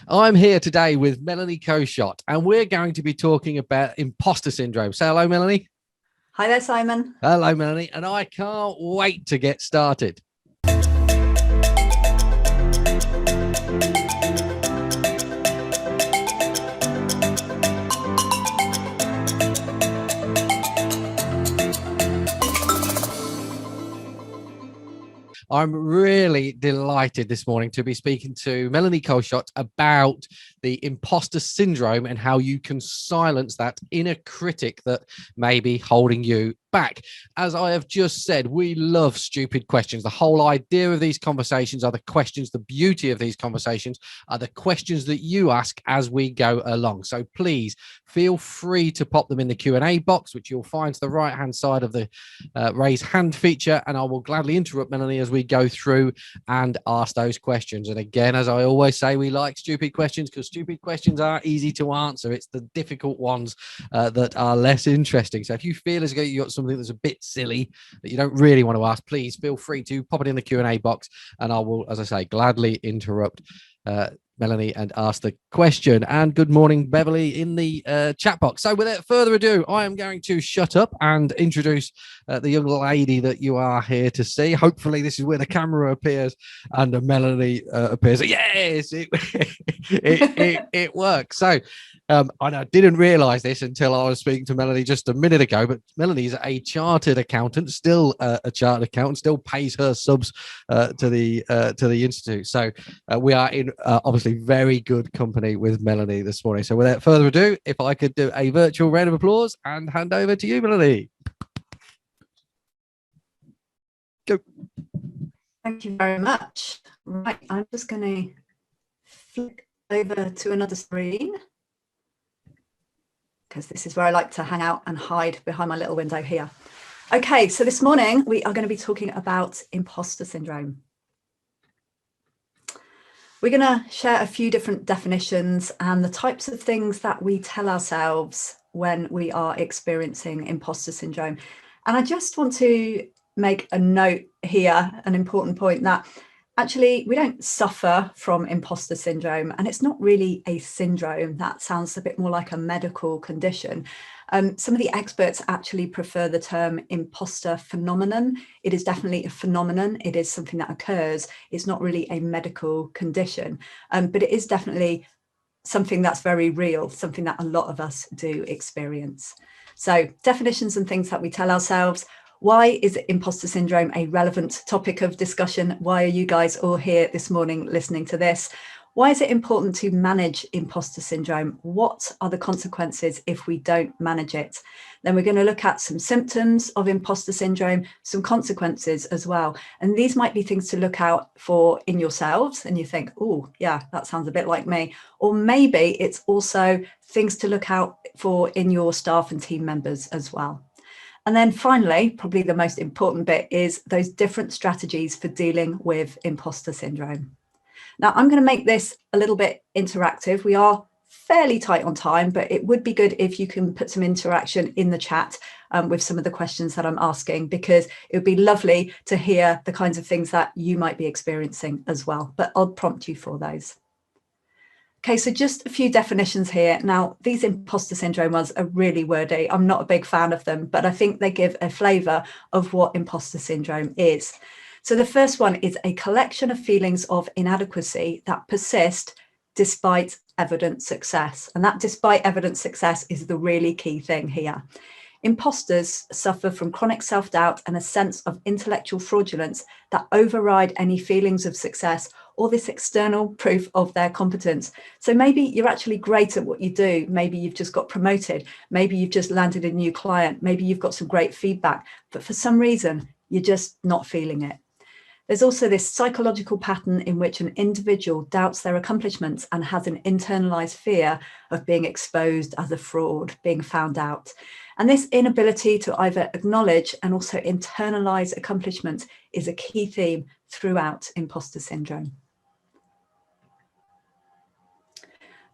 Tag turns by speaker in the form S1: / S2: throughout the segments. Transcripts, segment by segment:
S1: I'm here today with Melanie Coeshott, and we're going to be talking about imposter syndrome. Say hello, Melanie.
S2: Hi there, Simon.
S1: Hello, Melanie. And I can't wait to get started. I'm really delighted this morning to be speaking to Melanie Coeshott about the imposter syndrome and how you can silence that inner critic that may be holding you back. As I have just said, we love stupid questions. The whole idea of these conversations are the questions. The beauty of these conversations are the questions that you ask as we go along. So please feel free to pop them in the Q&A box, which you'll find to the right-hand side of the raise hand feature, and I will gladly interrupt Melanie as we go through and ask those questions. And again, as I always say, we like stupid questions because stupid questions are easy to answer. It's the difficult ones that are less interesting. So if you feel as though you got something that's a bit silly that you don't really want to ask, please feel free to pop it in the Q&A box, and I will, as I say, gladly interrupt Melanie and ask the question. And good morning, Beverly, in the chat box. So without further ado, I am going to shut up and introduce the young lady that you are here to see. Hopefully this is where the camera appears and Melanie appears. Yes, it works. So and I didn't realize this until I was speaking to Melanie just a minute ago, but Melanie's a chartered accountant, still a chartered accountant, still pays her subs to the institute. So we are in obviously very good company with Melanie this morning. So without further ado, if I could do a virtual round of applause and hand over to you, Melanie. Go.
S2: Thank you very much. Right, I'm just going to flick over to another screen, because this is where I like to hang out and hide behind my little window here. Okay, so this morning we are going to be talking about imposter syndrome. We're going to share a few different definitions and the types of things that we tell ourselves when we are experiencing imposter syndrome. And I just want to make a note here, an important point, that actually we don't suffer from imposter syndrome, and it's not really a syndrome. That sounds a bit more like a medical condition. Some of the experts actually prefer the term imposter phenomenon. It is definitely a phenomenon. It is something that occurs. It's not really a medical condition, but it is definitely something that's very real, something that a lot of us do experience. So definitions and things that we tell ourselves. Why is imposter syndrome a relevant topic of discussion? Why are you guys all here this morning listening to this? Why is it important to manage imposter syndrome? What are the consequences if we don't manage it? Then we're going to look at some symptoms of imposter syndrome, some consequences as well. And these might be things to look out for in yourselves, and you think, oh, yeah, that sounds a bit like me. Or maybe it's also things to look out for in your staff and team members as well. And then finally, probably the most important bit is those different strategies for dealing with imposter syndrome. Now, I'm going to make this a little bit interactive. We are fairly tight on time, but it would be good if you can put some interaction in the chat with some of the questions that I'm asking, because it would be lovely to hear the kinds of things that you might be experiencing as well. But I'll prompt you for those. Okay, so just a few definitions here. Now, these imposter syndrome ones are really wordy. I'm not a big fan of them, but I think they give a flavour of what imposter syndrome is. So the first one is a collection of feelings of inadequacy that persist despite evident success. And that despite evident success is the really key thing here. Imposters suffer from chronic self-doubt and a sense of intellectual fraudulence that override any feelings of success or this external proof of their competence. So maybe you're actually great at what you do. Maybe you've just got promoted. Maybe you've just landed a new client. Maybe you've got some great feedback, but for some reason, you're just not feeling it. There's also this psychological pattern in which an individual doubts their accomplishments and has an internalized fear of being exposed as a fraud, being found out. And this inability to either acknowledge and also internalize accomplishments is a key theme throughout imposter syndrome.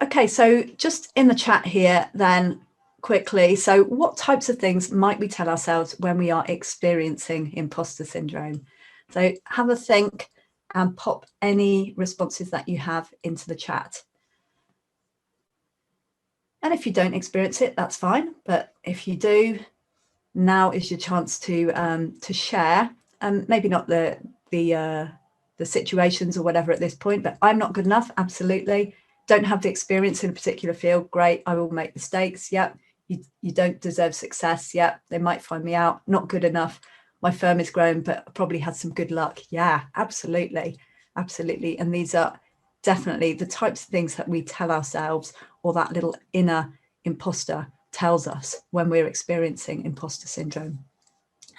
S2: Okay, so just in the chat here then quickly, so what types of things might we tell ourselves when we are experiencing imposter syndrome? So have a think and pop any responses that you have into the chat. And if you don't experience it, that's fine. But if you do, now is your chance to share. Maybe not the situations or whatever at this point, but I'm not good enough. Absolutely. Don't have the experience in a particular field. Great. I will make mistakes. Yep. You don't deserve success. Yep. They might find me out. Not good enough. My firm is growing, but probably had some good luck. Yeah, absolutely. Absolutely. And these are definitely the types of things that we tell ourselves, or that little inner imposter tells us when we're experiencing imposter syndrome.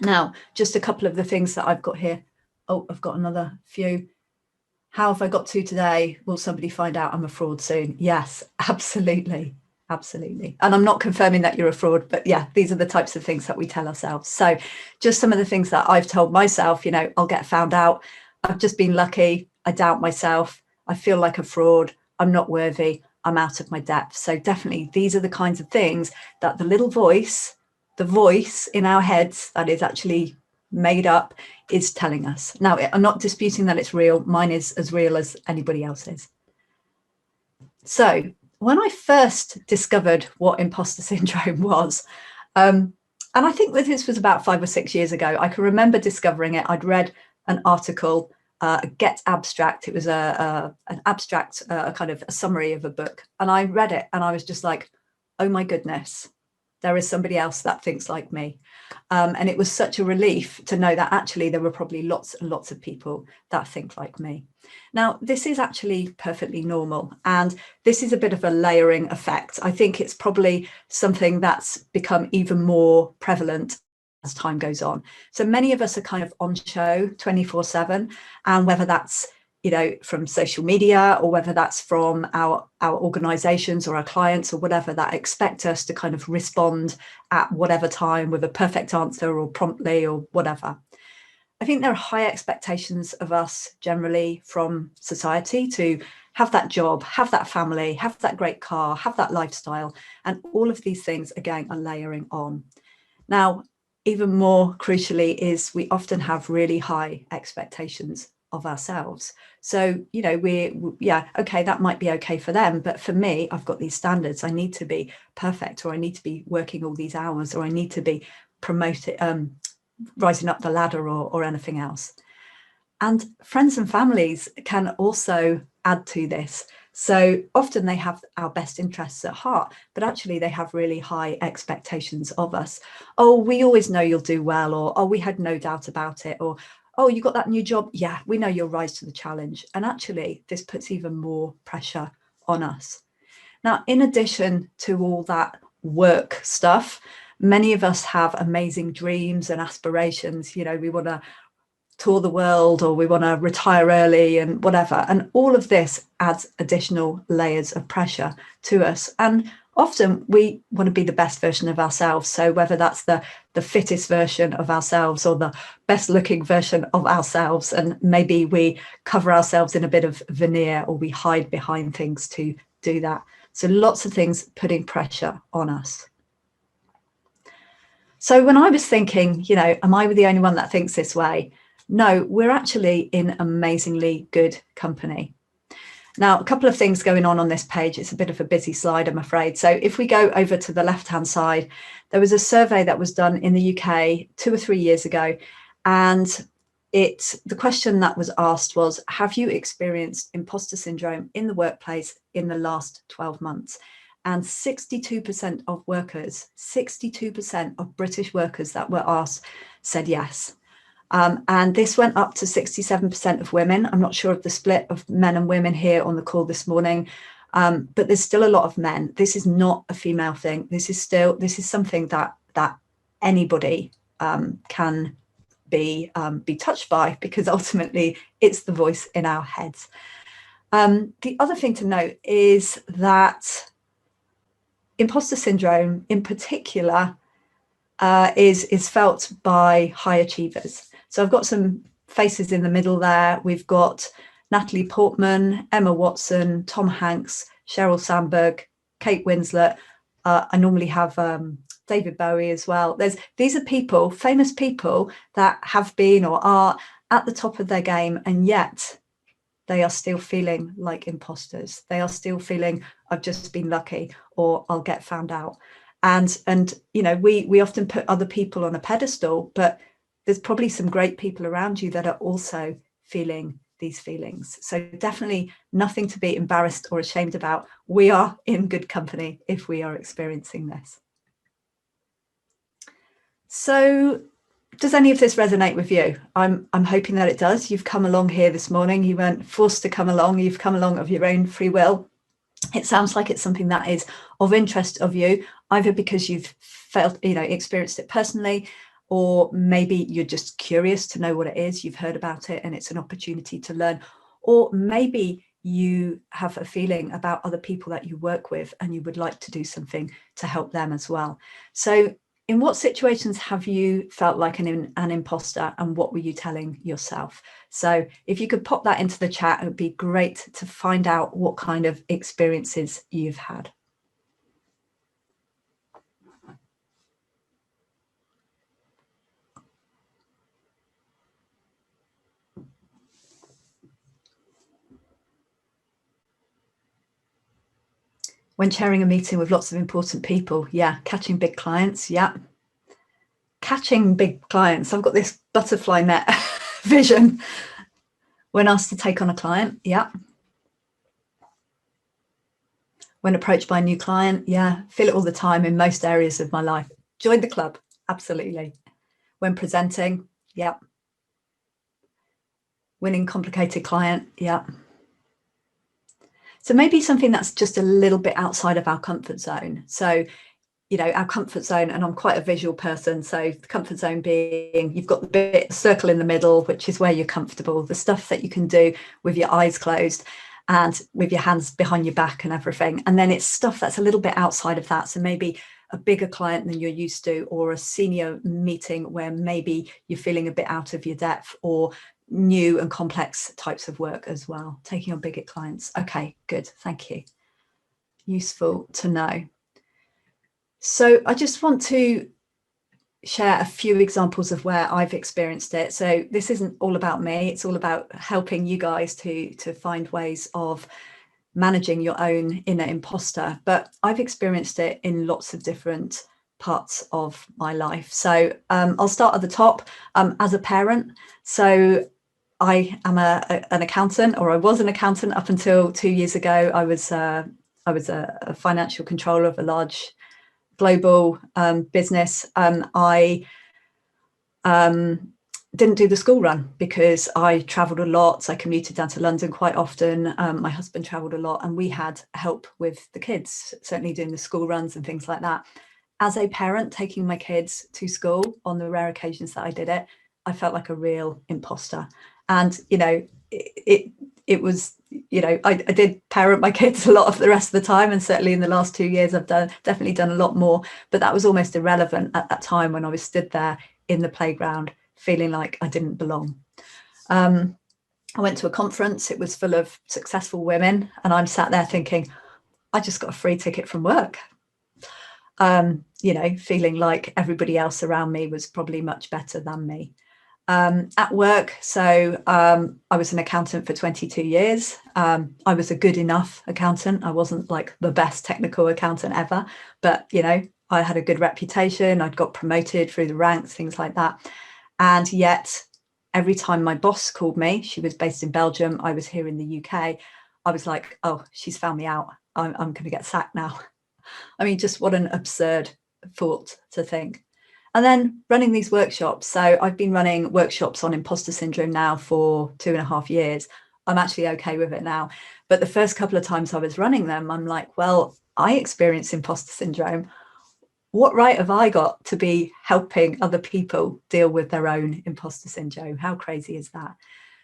S2: Now, just a couple of the things that I've got here. Oh, I've got another few. How have I got to today? Will somebody find out I'm a fraud soon? Yes, absolutely. Absolutely. And I'm not confirming that you're a fraud, but yeah, these are the types of things that we tell ourselves. So just some of the things that I've told myself, I'll get found out. I've just been lucky. I doubt myself. I feel like a fraud. I'm not worthy. I'm out of my depth. So definitely these are the kinds of things that the little voice, the voice in our heads that is actually made up, is telling us. Now, I'm not disputing that it's real. Mine is as real as anybody else's. So when I first discovered what imposter syndrome was, and I think that this was about 5 or 6 years ago, I can remember discovering it. I'd read an article, Get Abstract. It was an abstract, kind of a summary of a book. And I read it and I was just like, oh my goodness, there is somebody else that thinks like me. And it was such a relief to know that actually there were probably lots and lots of people that think like me. Now, this is actually perfectly normal. And this is a bit of a layering effect. I think it's probably something that's become even more prevalent as time goes on. So many of us are kind of on show 24/7, and whether that's from social media, or whether that's from our organizations or our clients or whatever, that expect us to kind of respond at whatever time with a perfect answer or promptly or whatever. I think there are high expectations of us generally from society to have that job, have that family, have that great car, have that lifestyle. And all of these things, again, are layering on. Now, even more crucially is we often have really high expectations of ourselves. So, okay, that might be okay for them, but for me, I've got these standards. I need to be perfect, or I need to be working all these hours, or I need to be promoted, rising up the ladder, or anything else. And friends and families can also add to this. So often they have our best interests at heart, but actually they have really high expectations of us. Oh, we always know you'll do well, or oh, we had no doubt about it, or oh, you got that new job. Yeah, we know you'll rise to the challenge. And actually, this puts even more pressure on us. Now, in addition to all that work stuff, many of us have amazing dreams and aspirations. We want to tour the world, or we want to retire early and whatever. And all of this adds additional layers of pressure to us. And often we want to be the best version of ourselves. So whether that's the fittest version of ourselves or the best looking version of ourselves, and maybe we cover ourselves in a bit of veneer, or we hide behind things to do that. So lots of things putting pressure on us. So when I was thinking, am I the only one that thinks this way? No, we're actually in amazingly good company. Now, a couple of things going on this page. It's a bit of a busy slide, I'm afraid. So if we go over to the left-hand side, there was a survey that was done in the UK 2 or 3 years ago. And the question that was asked was, have you experienced imposter syndrome in the workplace in the last 12 months? And 62% of workers, 62% of British workers that were asked said yes. And this went up to 67% of women. I'm not sure of the split of men and women here on the call this morning, but there's still a lot of men. This is not a female thing. This is something that anybody can be touched by, because ultimately it's the voice in our heads. The other thing to note is that imposter syndrome in particular is felt by high achievers. So I've got some faces in the middle there. We've got Natalie Portman, Emma Watson, Tom Hanks, Sheryl Sandberg, Kate Winslet. I normally have David Bowie as well. These are people, famous people, that have been or are at the top of their game, and yet they are still feeling like imposters. They are still feeling, I've just been lucky, or I'll get found out. And we often put other people on a pedestal, but there's probably some great people around you that are also feeling these feelings. So definitely nothing to be embarrassed or ashamed about. We are in good company if we are experiencing this. So does any of this resonate with you? I'm hoping that it does. You've come along here this morning. You weren't forced to come along. You've come along of your own free will. It sounds like it's something that is of interest of you, either because you've experienced it personally, or maybe you're just curious to know what it is. You've heard about it and it's an opportunity to learn, or maybe you have a feeling about other people that you work with and you would like to do something to help them as well. So in what situations have you felt like an imposter, and what were you telling yourself? So if you could pop that into the chat, it would be great to find out what kind of experiences you've had. When chairing a meeting with lots of important people, yeah. Catching big clients, yeah. Catching big clients. I've got this butterfly net vision. When asked to take on a client, yeah. When approached by a new client, yeah. Feel it all the time in most areas of my life. Join the club, absolutely. When presenting, yeah. Winning complicated client, yeah. So maybe something that's just a little bit outside of our comfort zone. So, our comfort zone, and I'm quite a visual person. So the comfort zone being, you've got the bit circle in the middle, which is where you're comfortable, the stuff that you can do with your eyes closed and with your hands behind your back and everything. And then it's stuff that's a little bit outside of that. So maybe a bigger client than you're used to, or a senior meeting where maybe you're feeling a bit out of your depth, or new and complex types of work as well, taking on bigger clients. Okay, good. Thank you. Useful to know. So I just want to share a few examples of where I've experienced it. So this isn't all about me. It's all about helping you guys to find ways of managing your own inner imposter. But I've experienced it in lots of different parts of my life. So I'll start at the top. As a parent, so I am an accountant, or I was an accountant up until 2 years ago. I was a financial controller of a large global business. I didn't do the school run because I travelled a lot. So I commuted down to London quite often. My husband travelled a lot, and we had help with the kids, certainly doing the school runs and things like that. As a parent, taking my kids to school on the rare occasions that I did it, I felt like a real imposter. And, it was, I did parent my kids a lot of the rest of the time. And certainly in the last 2 years, I've definitely done a lot more. But that was almost irrelevant at that time when I was stood there in the playground feeling like I didn't belong. I went to a conference. It was full of successful women. And I'm sat there thinking, I just got a free ticket from work. Feeling like everybody else around me was probably much better than me. At work, so I was an accountant for 22 years. I was a good enough accountant. I wasn't like the best technical accountant ever, but I had a good reputation. I'd got promoted through the ranks, things like that. And yet every time my boss called me, she was based in Belgium, I was here in the UK, I was like, oh, she's found me out. I'm going to get sacked now. I mean, just what an absurd thought to think. And then running these workshops. So I've been running workshops on imposter syndrome now for 2.5 years. I'm actually okay with it now. But the first couple of times I was running them, I'm like, well, I experience imposter syndrome. What right have I got to be helping other people deal with their own imposter syndrome? How crazy is that?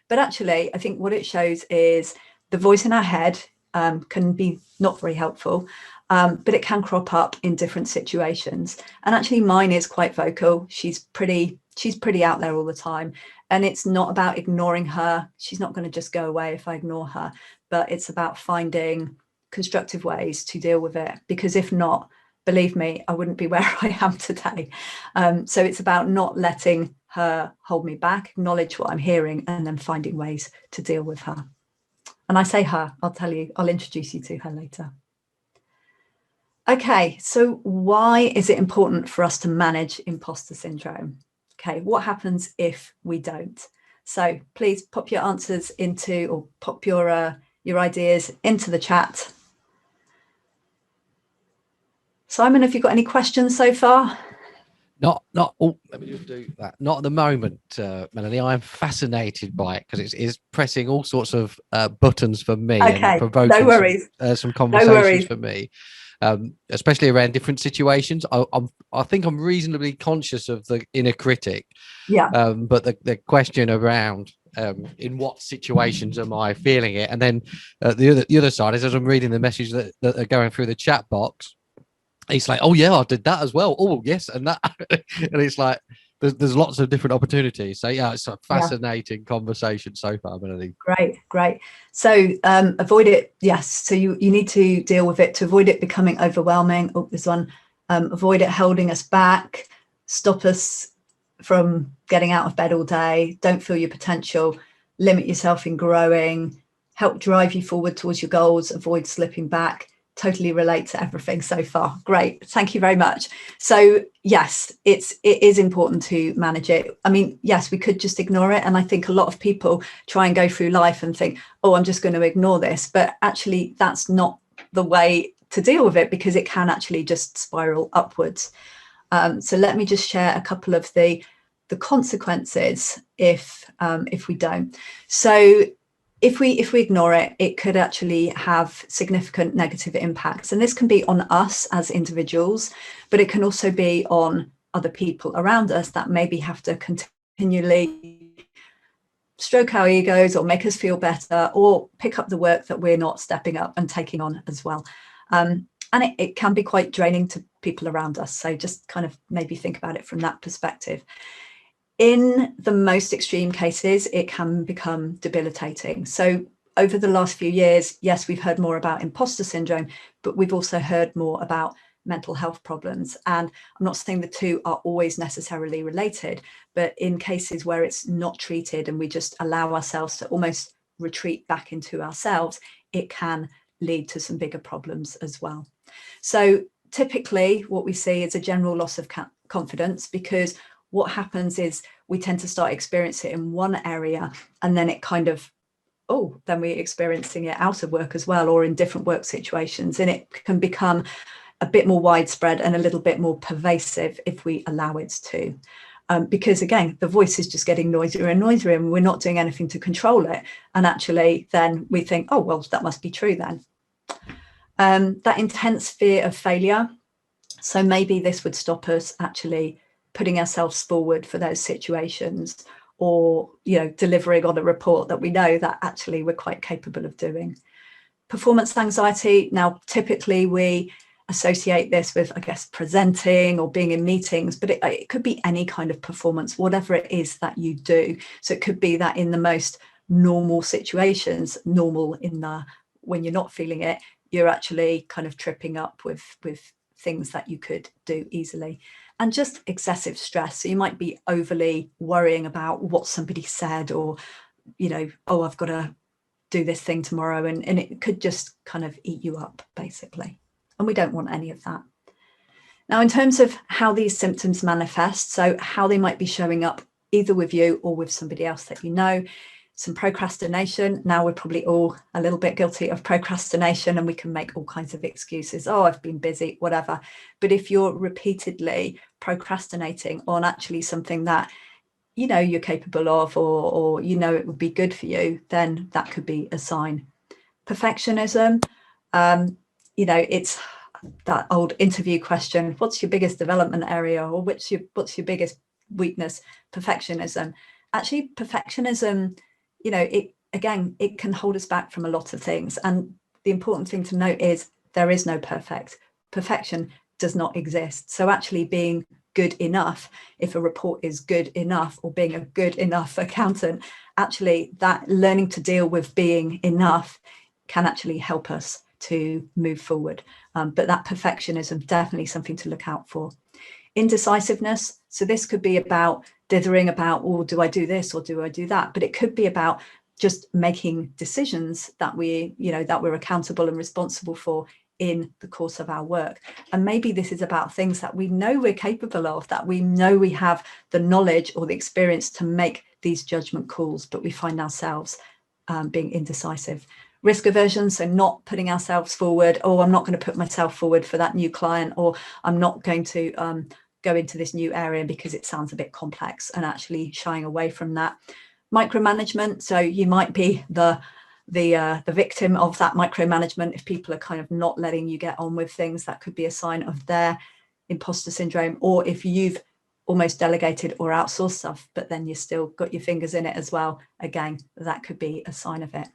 S2: But actually, I think what it shows is the voice in our head can be not very helpful. But it can crop up in different situations. And actually mine is quite vocal. She's pretty out there all the time. And it's not about ignoring her. She's not going to just go away if I ignore her, but it's about finding constructive ways to deal with it. Because if not, believe me, I wouldn't be where I am today. So it's about not letting her hold me back, acknowledge what I'm hearing, and then finding ways to deal with her. And I say her, I'll introduce you to her later. Okay, so why is it important for us to manage imposter syndrome? Okay, what happens if we don't? So please pop your answers into, or pop your ideas into the chat. Simon, have you got any questions so far?
S1: Not. Oh, let me just do that. Not at the moment, Melanie. I'm fascinated by it because it's pressing all sorts of buttons for me,
S2: Okay,
S1: and provoking
S2: no worries.
S1: some conversations
S2: No worries.
S1: for me, especially around different situations. I think I'm reasonably conscious of the inner critic.
S2: Yeah.
S1: But the question around in what situations am I feeling it, and then the other side is, as I'm reading the message that are going through the chat box, it's like, oh yeah, I did that as well. Oh yes, and that, and it's like there's lots of different opportunities. So yeah, it's a fascinating conversation so far, Melanie.
S2: Great. So avoid it. Yes. So you need to deal with it to avoid it becoming overwhelming. Oh, this one. Avoid it holding us back. Stop us from getting out of bed all day. Don't feel your potential. Limit yourself in growing. Help drive you forward towards your goals. Avoid slipping back. Totally relate to everything so far. Great. Thank you very much. So yes, it is important to manage it. I mean, yes, we could just ignore it. And I think a lot of people try and go through life and think, oh, I'm just going to ignore this. But actually, that's not the way to deal with it, because it can actually just spiral upwards. So let me just share a couple of the consequences if we don't. So if we ignore it, it could actually have significant negative impacts. And this can be on us as individuals, but it can also be on other people around us that maybe have to continually stroke our egos or make us feel better, or pick up the work that we're not stepping up and taking on as well. And it can be quite draining to people around us. So just kind of maybe think about it from that perspective. In the most extreme cases, it can become debilitating. So over the last few years, yes, we've heard more about imposter syndrome, but we've also heard more about mental health problems. And I'm not saying the two are always necessarily related, but in cases where it's not treated and we just allow ourselves to almost retreat back into ourselves, it can lead to some bigger problems as well. So typically what we see is a general loss of confidence, because what happens is we tend to start experiencing it in one area, and then it kind of, then we're experiencing it out of work as well, or in different work situations. And it can become a bit more widespread and a little bit more pervasive if we allow it to. Because again, the voice is just getting noisier and noisier, and we're not doing anything to control it. And actually then we think, oh, well, that must be true then. That intense fear of failure. So maybe this would stop us actually putting ourselves forward for those situations, or delivering on a report that we know that actually we're quite capable of doing. Performance anxiety. Now, typically we associate this with, I guess, presenting or being in meetings, but it could be any kind of performance, whatever it is that you do. So it could be that in the most normal situations, normal in the when you're not feeling it, you're actually kind of tripping up with things that you could do easily. And just excessive stress. So you might be overly worrying about what somebody said, or, oh, I've got to do this thing tomorrow. And it could just kind of eat you up, basically. And we don't want any of that. Now, in terms of how these symptoms manifest, so how they might be showing up either with you or with somebody else that you know. Some procrastination. Now, we're probably all a little bit guilty of procrastination, and we can make all kinds of excuses. Oh, I've been busy, whatever. But if you're repeatedly procrastinating on actually something that you're capable of, or it would be good for you, then that could be a sign. Perfectionism. It's that old interview question: what's your biggest development area, or what's your biggest weakness? Perfectionism. Actually, perfectionism, it can hold us back from a lot of things. And the important thing to note is there is no perfection does not exist. So actually being good enough, if a report is good enough, or being a good enough accountant, actually that learning to deal with being enough can actually help us to move forward. But that perfectionism, definitely something to look out for. Indecisiveness. So this could be about dithering about, oh, do I do this or do I do that? But it could be about just making decisions that we're accountable and responsible for in the course of our work. And maybe this is about things that we know we're capable of, that we know we have the knowledge or the experience to make these judgment calls, but we find ourselves being indecisive. Risk aversion, so not putting ourselves forward. Oh, I'm not going to put myself forward for that new client, or I'm not going to go into this new area because it sounds a bit complex, and actually shying away from that. Micromanagement, so you might be the victim of that micromanagement. If people are kind of not letting you get on with things, that could be a sign of their imposter syndrome. Or if you've almost delegated or outsourced stuff, but then you still got your fingers in it as well, again, that could be a sign of it.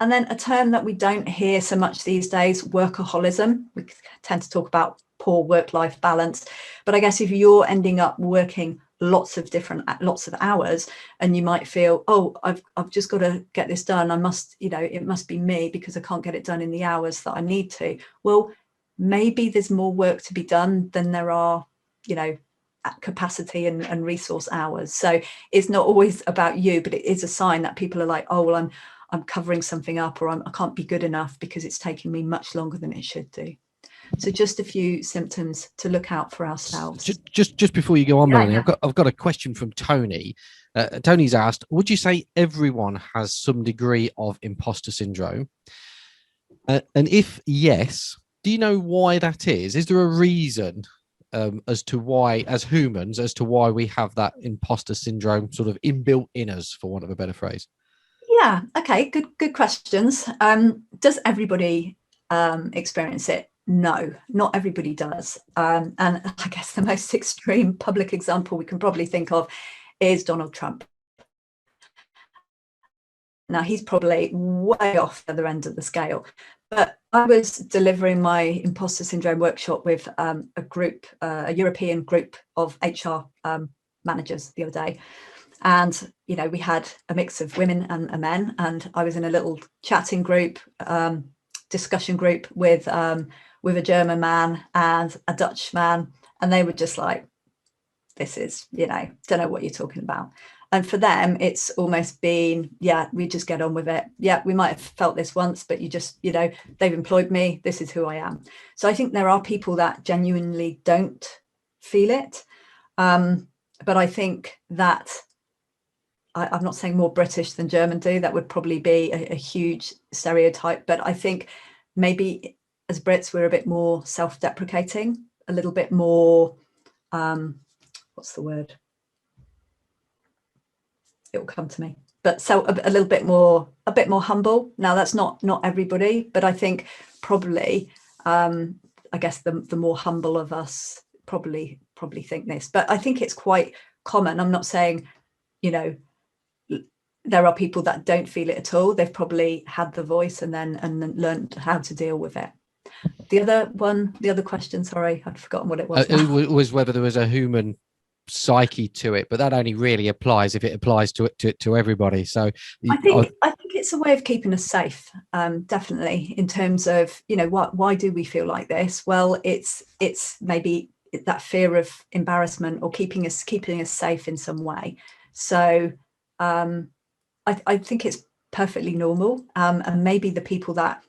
S2: And then a term that we don't hear so much these days, workaholism. We tend to talk about poor work-life balance, but I guess if you're ending up working lots of hours, and you might feel, oh, I've just got to get this done, I must, it must be me because I can't get it done in the hours that I need to. Well, maybe there's more work to be done than there are, capacity and resource hours. So it's not always about you, but it is a sign that people are like, oh, well, I'm covering something up, or I can't be good enough because it's taking me much longer than it should do. So just a few symptoms to look out for ourselves.
S1: Just before you go on, Melanie, I've got a question from Tony. Tony's asked, would you say everyone has some degree of imposter syndrome? And if yes, do you know why that is? Is there a reason as to why, as humans, as to why we have that imposter syndrome sort of inbuilt in us, for want of a better phrase?
S2: Yeah. Okay. Good questions. Does everybody experience it? No, not everybody does. And I guess the most extreme public example we can probably think of is Donald Trump. Now, he's probably way off the other end of the scale. But I was delivering my imposter syndrome workshop with a European group of HR managers the other day. And, we had a mix of women and men. And I was in a little chatting group, discussion group with a German man and a Dutch man. And they were just like, this is, don't know what you're talking about. And for them, it's almost been, yeah, we just get on with it. Yeah, we might have felt this once, but you just, they've employed me. This is who I am. So I think there are people that genuinely don't feel it. But I think that I'm not saying more British than German do. That would probably be a huge stereotype. But I think maybe as Brits, we're a bit more self-deprecating, a little bit more, what's the word? It will come to me. But so a little bit more, humble. Now, that's not everybody, but I think probably, I guess the more humble of us probably think this. But I think it's quite common. I'm not saying, there are people that don't feel it at all. They've probably had the voice and then learned how to deal with it. The other question, sorry, I'd forgotten what it was.
S1: It was whether there was a human psyche to it, but that only really applies if it applies to everybody. So
S2: I think it's a way of keeping us safe, definitely, in terms of, why do we feel like this? Well, it's maybe that fear of embarrassment or keeping us safe in some way. So I think it's perfectly normal, and maybe the people that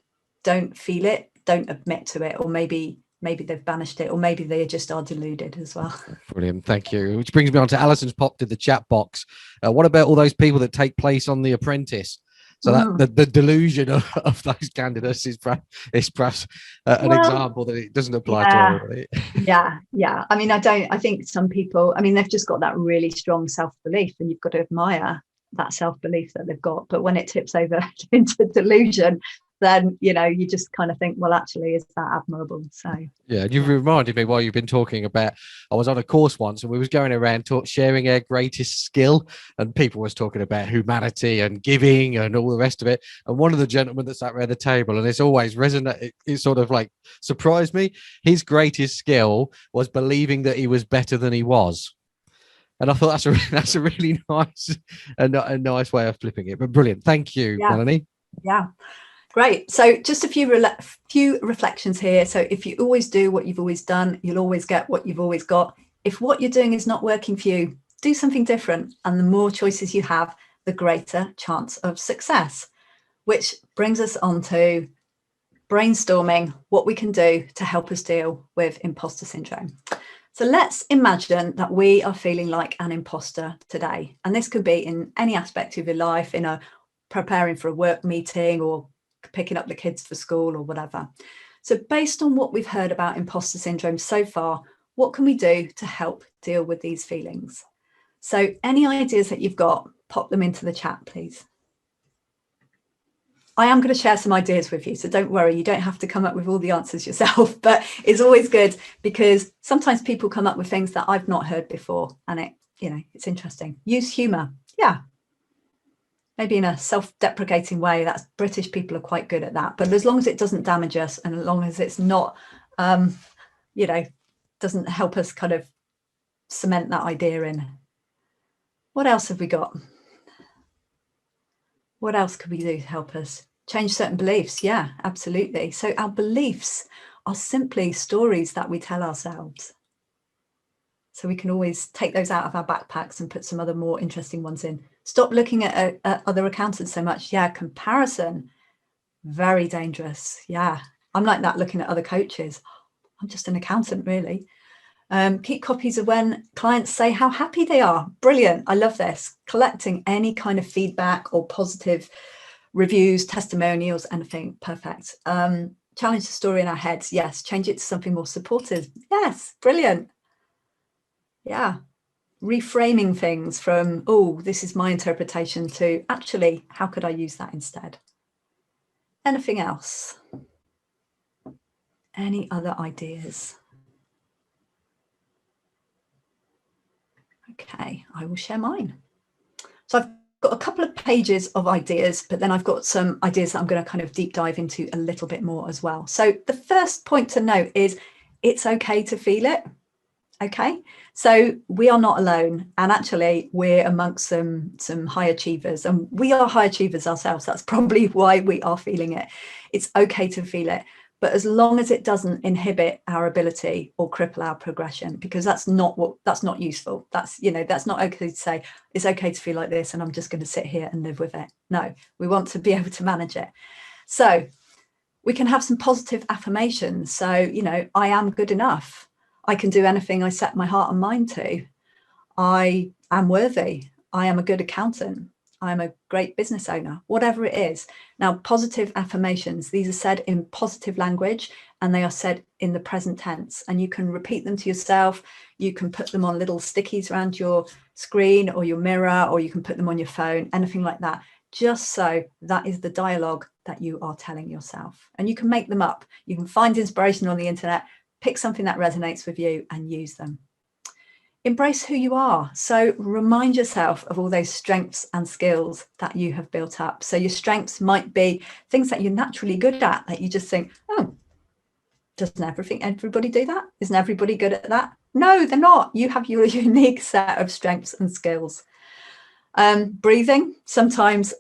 S2: don't feel it don't admit to it, or maybe they've banished it, or maybe they just are deluded as well.
S1: Brilliant, thank you. Which brings me on to Alison's popped in the chat box. What about all those people that take place on The Apprentice? So that the delusion of those candidates is perhaps an example that it doesn't apply to everybody.
S2: Yeah. I mean, I think some people, they've just got that really strong self-belief, and you've got to admire that self-belief that they've got. But when it tips over into delusion, then you just kind of think, well, actually, is that admirable? So
S1: yeah, you've reminded me while you've been talking about, I was on a course once and we was going around sharing our greatest skill, and people was talking about humanity and giving and all the rest of it. And one of the gentlemen that sat around the table, and it's always resonated, it sort of like surprised me, his greatest skill was believing that he was better than he was. And I thought that's a really nice a nice way of flipping it. But brilliant, thank you, Melanie.
S2: Yeah. Great. So just a few reflections here. So if you always do what you've always done, you'll always get what you've always got. If what you're doing is not working for you, do something different. And the more choices you have, the greater chance of success. Which brings us on to brainstorming what we can do to help us deal with imposter syndrome. So let's imagine that we are feeling like an imposter today. And this could be in any aspect of your life, preparing for a work meeting or picking up the kids for school or whatever. So based on what we've heard about imposter syndrome so far, what can we do to help deal with these feelings? So any ideas that you've got, pop them into the chat, please. I am going to share some ideas with you, so don't worry, you don't have to come up with all the answers yourself, but it's always good because sometimes people come up with things that I've not heard before, and it's interesting. Use humor. Yeah. Maybe in a self-deprecating way. That's British people are quite good at that, but as long as it doesn't damage us and as long as it's not, doesn't help us kind of cement that idea in. What else have we got? What else could we do to help us? Change certain beliefs. Yeah, absolutely. So our beliefs are simply stories that we tell ourselves. So we can always take those out of our backpacks and put some other more interesting ones in. Stop looking at other accountants so much. Yeah, comparison, very dangerous. Yeah, I'm like that looking at other coaches. I'm just an accountant, really. Keep copies of when clients say how happy they are. Brilliant. I love this. Collecting any kind of feedback or positive reviews, testimonials, anything. Perfect. Challenge the story in our heads. Yes. Change it to something more supportive. Yes. Brilliant. Yeah. Reframing things from, oh, this is my interpretation to actually, how could I use that instead? Anything else? Any other ideas? Okay, I will share mine. So I've got a couple of pages of ideas, but then I've got some ideas that I'm going to kind of deep dive into a little bit more as well. So the first point to note is it's okay to feel it. Okay, so we are not alone, and actually we're amongst some high achievers, and we are high achievers ourselves. That's probably why we are feeling it. It's okay to feel it, but as long as it doesn't inhibit our ability or cripple our progression, because that's not useful. That's not okay to say it's okay to feel like this and I'm just going to sit here and live with it. No, we want to be able to manage it. So we can have some positive affirmations. So, I am good enough. I can do anything I set my heart and mind to. I am worthy. I am a good accountant. I'm a great business owner, whatever it is. Now, positive affirmations, these are said in positive language and they are said in the present tense, and you can repeat them to yourself. You can put them on little stickies around your screen or your mirror, or you can put them on your phone, anything like that. Just so that is the dialogue that you are telling yourself, and you can make them up. You can find inspiration on the internet, pick something that resonates with you and use them. Embrace who you are. So remind yourself of all those strengths and skills that you have built up. So your strengths might be things that you're naturally good at, that you just think, oh, doesn't everybody do that? Isn't everybody good at that? No, they're not. You have your unique set of strengths and skills. Breathing, sometimes,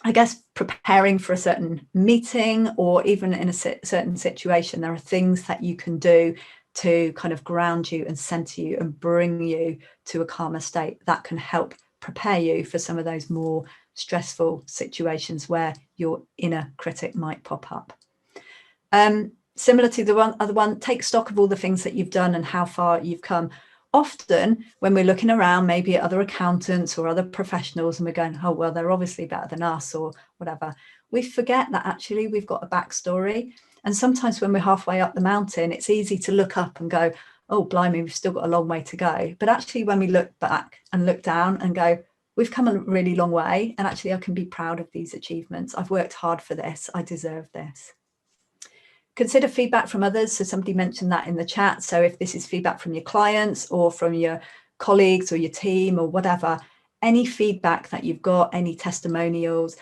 S2: I guess, preparing for a certain meeting or even in a certain situation, there are things that you can do to kind of ground you and center you and bring you to a calmer state that can help prepare you for some of those more stressful situations where your inner critic might pop up. Similar to the other one, take stock of all the things that you've done and how far you've come. Often when we're looking around, maybe at other accountants or other professionals, and we're going, oh, well, they're obviously better than us or whatever, we forget that actually we've got a backstory. And sometimes when we're halfway up the mountain, it's easy to look up and go, oh, blimey, we've still got a long way to go. But actually, when we look back and look down and go, we've come a really long way, and actually I can be proud of these achievements. I've worked hard for this. I deserve this. Consider feedback from others. So somebody mentioned that in the chat. So if this is feedback from your clients or from your colleagues or your team or whatever, any feedback that you've got, any testimonials,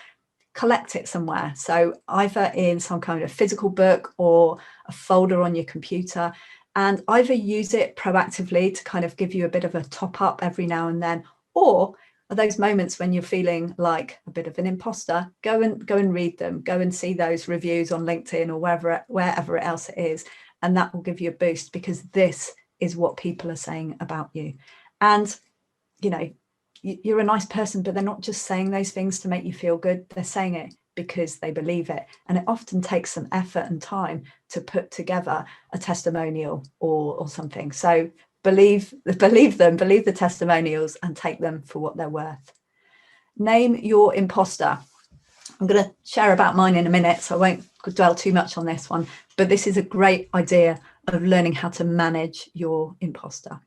S2: collect it somewhere. So either in some kind of physical book or a folder on your computer, and either use it proactively to kind of give you a bit of a top up every now and then, or are those moments when you're feeling like a bit of an imposter, go and read them, go and see those reviews on LinkedIn or wherever else it is, and that will give you a boost, because this is what people are saying about you. And you're a nice person, but they're not just saying those things to make you feel good. They're saying it because they believe it. And it often takes some effort and time to put together a testimonial or something. So believe them, believe the testimonials, and take them for what they're worth. Name your imposter. I'm going to share about mine in a minute, so I won't dwell too much on this one, but this is a great idea of learning how to manage your imposter.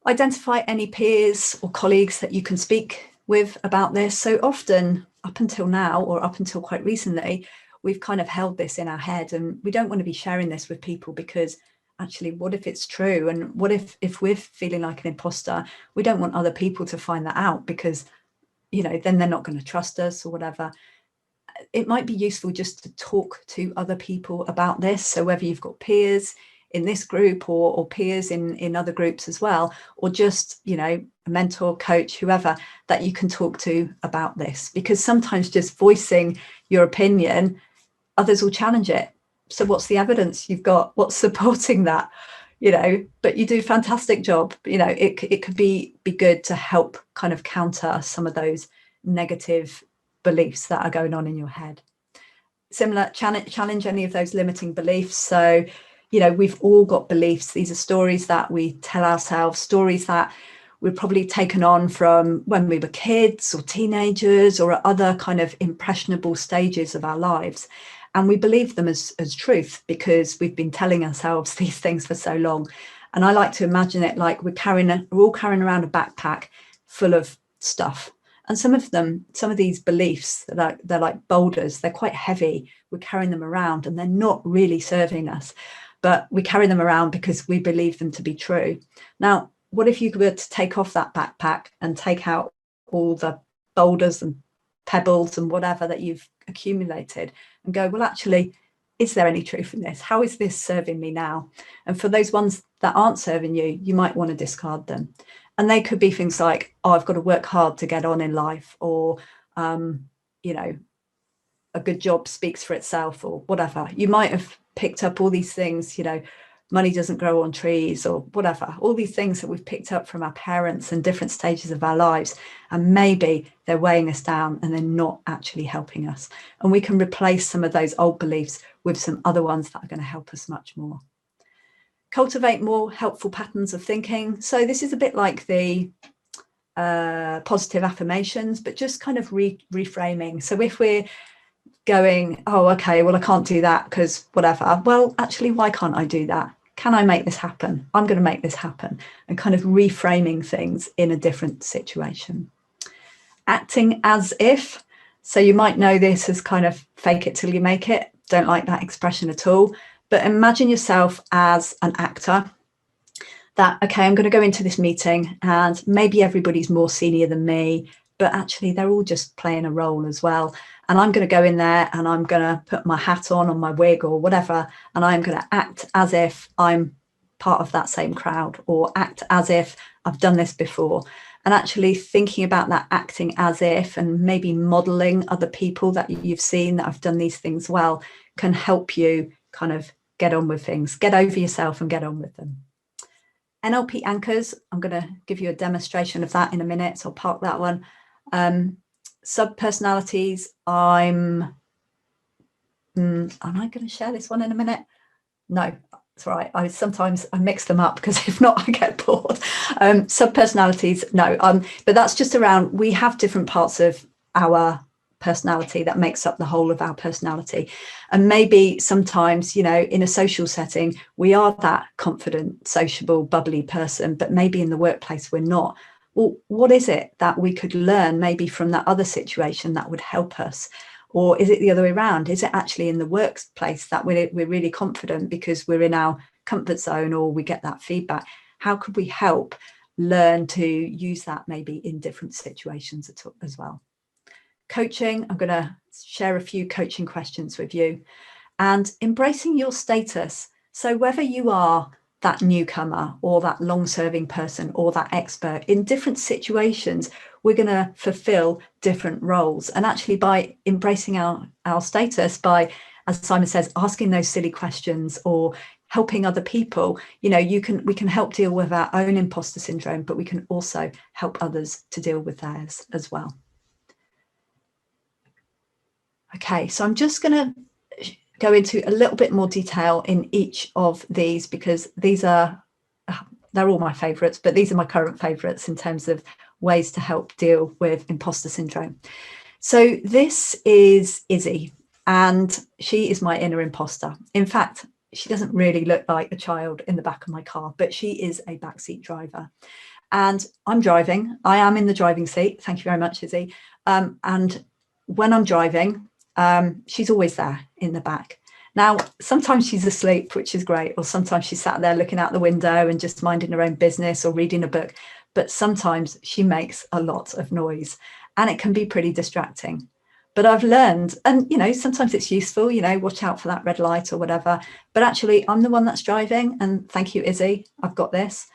S2: Identify any peers or colleagues that you can speak with about this. So often, up until now, or up until quite recently, we've kind of held this in our head, and we don't want to be sharing this with people because actually, what if it's true? And what if we're feeling like an imposter? We don't want other people to find that out because, you know, then they're not going to trust us or whatever. It might be useful just to talk to other people about this. So whether you've got peers in this group or peers in other groups as well, or just, you know, a mentor, coach, whoever that you can talk to about this, because sometimes just voicing your opinion, others will challenge it. So what's the evidence you've got? What's supporting that? You know, but you do a fantastic job. You know, it could be good to help kind of counter some of those negative beliefs that are going on in your head. Similar, challenge any of those limiting beliefs. So, you know, we've all got beliefs. These are stories that we tell ourselves, stories that we've probably taken on from when we were kids or teenagers or at other kind of impressionable stages of our lives. And we believe them as truth because we've been telling ourselves these things for so long. And I like to imagine it like we're all carrying around a backpack full of stuff. And some of these beliefs, they're like boulders, they're quite heavy. We're carrying them around and they're not really serving us, but we carry them around because we believe them to be true. Now, what if you were to take off that backpack and take out all the boulders and pebbles and whatever that you've accumulated and go, well, actually, is there any truth in this? How is this serving me now? And for those ones that aren't serving you, you might want to discard them. And they could be things like, oh, I've got to work hard to get on in life, or, you know, a good job speaks for itself, or whatever. You might have picked up all these things, you know, money doesn't grow on trees or whatever, all these things that we've picked up from our parents and different stages of our lives. And maybe they're weighing us down and they're not actually helping us. And we can replace some of those old beliefs with some other ones that are going to help us much more. Cultivate more helpful patterns of thinking. So this is a bit like the positive affirmations, but just kind of reframing. So if we're going, oh, okay, well, I can't do that because whatever. Well, actually, why can't I do that? Can I make this happen? I'm going to make this happen. And kind of reframing things in a different situation. Acting as if. So you might know this as kind of fake it till you make it. Don't like that expression at all. But imagine yourself as an actor. That, okay, I'm going to go into this meeting and maybe everybody's more senior than me, but actually they're all just playing a role as well. And I'm going to go in there and I'm going to put my hat on my wig or whatever, and I'm going to act as if I'm part of that same crowd, or act as if I've done this before. And actually thinking about that acting as if, and maybe modeling other people that you've seen that have done these things well, can help you kind of get on with things, get over yourself and get on with them. NLP Anchors, I'm going to give you a demonstration of that in a minute, so I'll park that one. Sub-personalities, am I going to share this one in a minute? No, that's right. Sometimes I mix them up because if not, I get bored. Sub-personalities, no, but that's just around, we have different parts of our personality that makes up the whole of our personality. And maybe sometimes, you know, in a social setting, we are that confident, sociable, bubbly person, but maybe in the workplace, we're not. Well, what is it that we could learn maybe from that other situation that would help us? Or is it the other way around? Is it actually in the workplace that we're really confident because we're in our comfort zone, or we get that feedback? How could we help learn to use that maybe in different situations as well? Coaching, I'm going to share a few coaching questions with you. And embracing your status. So whether you are that newcomer or that long-serving person or that expert, in different situations, we're going to fulfill different roles. And actually by embracing our status, by as Simon says, asking those silly questions or helping other people, you know, we can help deal with our own imposter syndrome, but we can also help others to deal with theirs as well. Okay, so I'm just going to go into a little bit more detail in each of these, because they're all my favorites, but these are my current favorites in terms of ways to help deal with imposter syndrome. So this is Izzy, and she is my inner imposter. In fact, she doesn't really look like a child in the back of my car, but she is a backseat driver. And I'm driving. I am in the driving seat. Thank you very much, Izzy. And when I'm driving, she's always there in the back. Now, sometimes she's asleep, which is great, or sometimes she's sat there looking out the window and just minding her own business or reading a book. But sometimes she makes a lot of noise, and it can be pretty distracting. But I've learned, and, you know, sometimes it's useful, you know, watch out for that red light or whatever. But actually, I'm the one that's driving. And thank you, Izzy, I've got this.